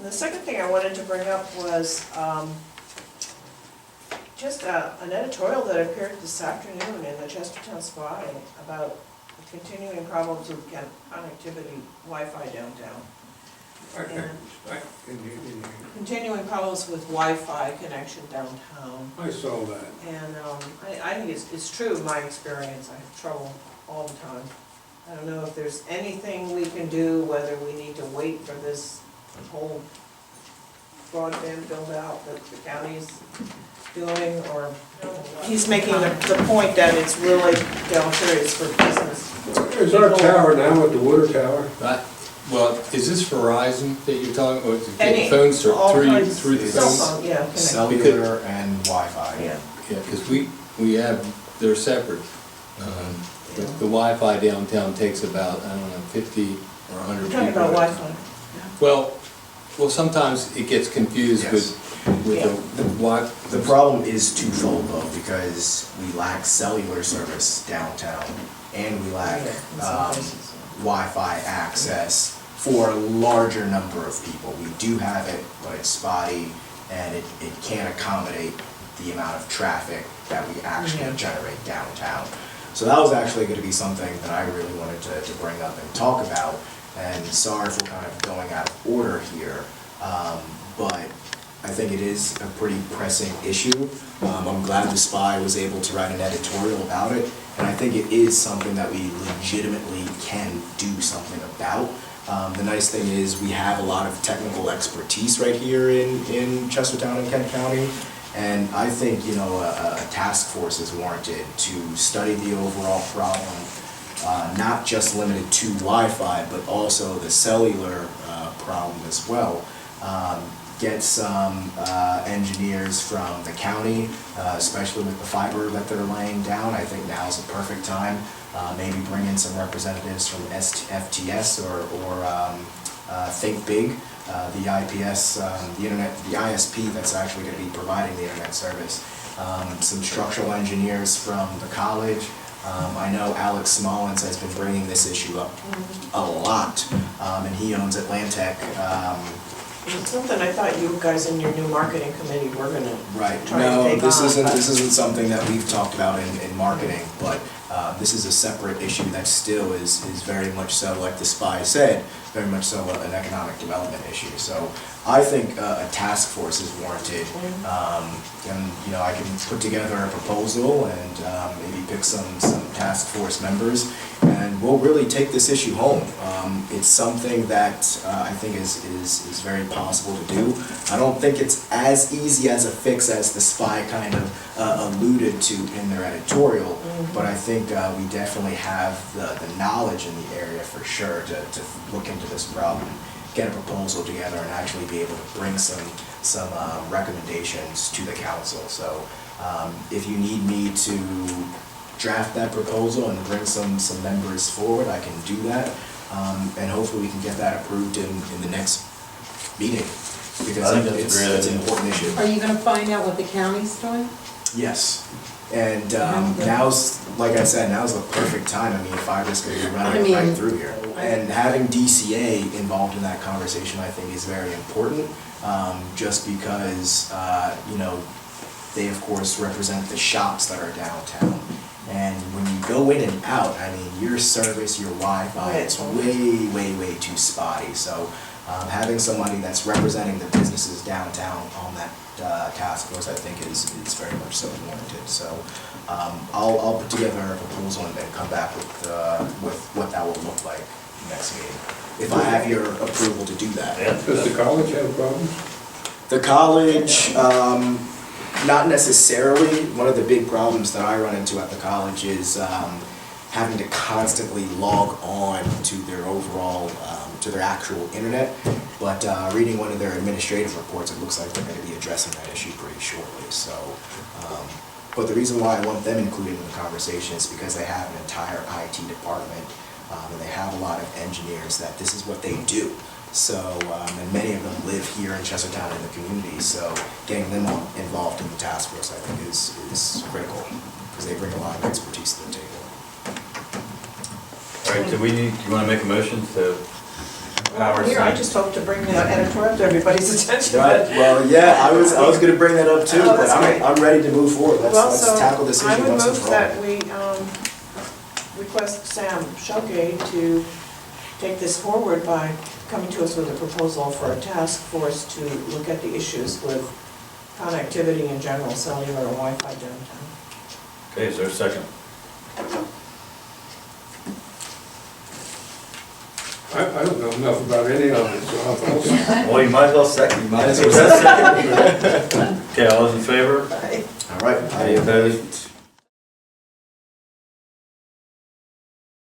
the second thing I wanted to bring up was just an editorial that appeared this afternoon in the Chestertown Spy about continuing problems with connectivity, Wi-Fi downtown. Continuing problems with Wi-Fi connection downtown. I saw that. And I think it's true in my experience. I have trouble all the time. I don't know if there's anything we can do, whether we need to wait for this whole broadband build out that the county's doing, or he's making the point that it's really deleterious for business. Is our tower now at the water tower? Well, is this Verizon that you're talking about? Any, Phones all through kinds- the cell phones? phone, yeah, connect. Cellular and Wi-Fi. Yeah. Yeah, because we have, they're separate. The Wi-Fi downtown takes about, I don't know, 50 or 100 We're people. talking about Wi-Fi. Well, sometimes it gets confused Yes. with the Wi. The problem is twofold though, because we lack cellular service downtown and we lack Yeah, in some places. Wi-Fi access for a larger number of people. We do have it, but it's spotty and it can't accommodate the amount of traffic that we actually Yeah. generate downtown. So that was actually going to be something that I really wanted to bring up and talk about. And sorry for kind of going out of order here, but I think it is a pretty pressing issue. I'm glad the Spy was able to write an editorial about it, and I think it is something that we legitimately can do something about. The nice thing is we have a lot of technical expertise right here in Chestertown and Kent County, and I think, you know, a task force is warranted to study the overall problem, not just limited to Wi-Fi, but also the cellular problem as well. Get some engineers from the county, especially with the fiber that they're laying down. I think now's the perfect time. Maybe bring in some representatives from FTS or Think Big, the IPS, the ISP that's actually going to be providing the internet service. Some structural engineers from the college. I know Alex Smallins has been bringing this issue up a lot, and he owns Atlantic. It's something I thought you guys in your new marketing committee were gonna Right. try to No, take this on, isn't. but- This isn't something that we've talked about in marketing, but this is a separate issue that still is very much so, like the Spy said, very much so an economic development issue. So I think a task force is warranted, and you know, I can put together a proposal and maybe pick some task force members, and we'll really take this issue home. It's something that I think is very possible to do. I don't think it's as easy as a fix as the Spy kind of alluded to in their editorial, but I think we definitely have the knowledge in the area for sure to look into this problem, get a proposal together, and actually be able to bring some recommendations to the council. So if you need me to draft that proposal and bring some members forward, I can do that, and hopefully we can get that approved in the next meeting, because I think that's a great it's an idea. important issue. Are you gonna find out what the county's doing? Yes, and now's, like I said, now's the perfect time. I mean, fiber's going to be running right through here. And having DCA involved in that conversation, I think, is very important, just because, you know, they of course represent the shops that are downtown. And when you go in and out, I mean, your service, your Wi-Fi, it's way too spotty. So having somebody that's representing the businesses downtown on that task force, I think is very much so warranted. So I'll put together a proposal and then come back with what that will look like next meeting, if I have your approval to do that. Does the college have problems? The college, not necessarily. One of the big problems that I run into at the college is having to constantly log on to their overall, to their actual internet. But reading one of their administrative reports, it looks like they're going to be addressing that issue pretty shortly. So, but the reason why I want them included in the conversation is because they have an entire IT department, and they have a lot of engineers that this is what they do. So, and many of them live here in Chestertown in the community, so getting them involved in the task force, I think, is critical, because they bring a lot of expertise to the table. All right, do you want to make a motion to Here, I just hope to bring that editorial to everybody's attention. Right, well, yeah, I was gonna bring that up too, Oh, but that's great. I'm ready to move forward. Well, Let's so tackle this I issue would once and move for all. that we request Sam Shoge to take this forward by coming to us with a proposal for a task force to look at the issues with connectivity in general, cellular and Wi-Fi downtown. Okay, is there a second? I don't know enough about any of it, so I'll. Well, you might as well second. Might as well Okay, all those in favor? All right, Any opposed?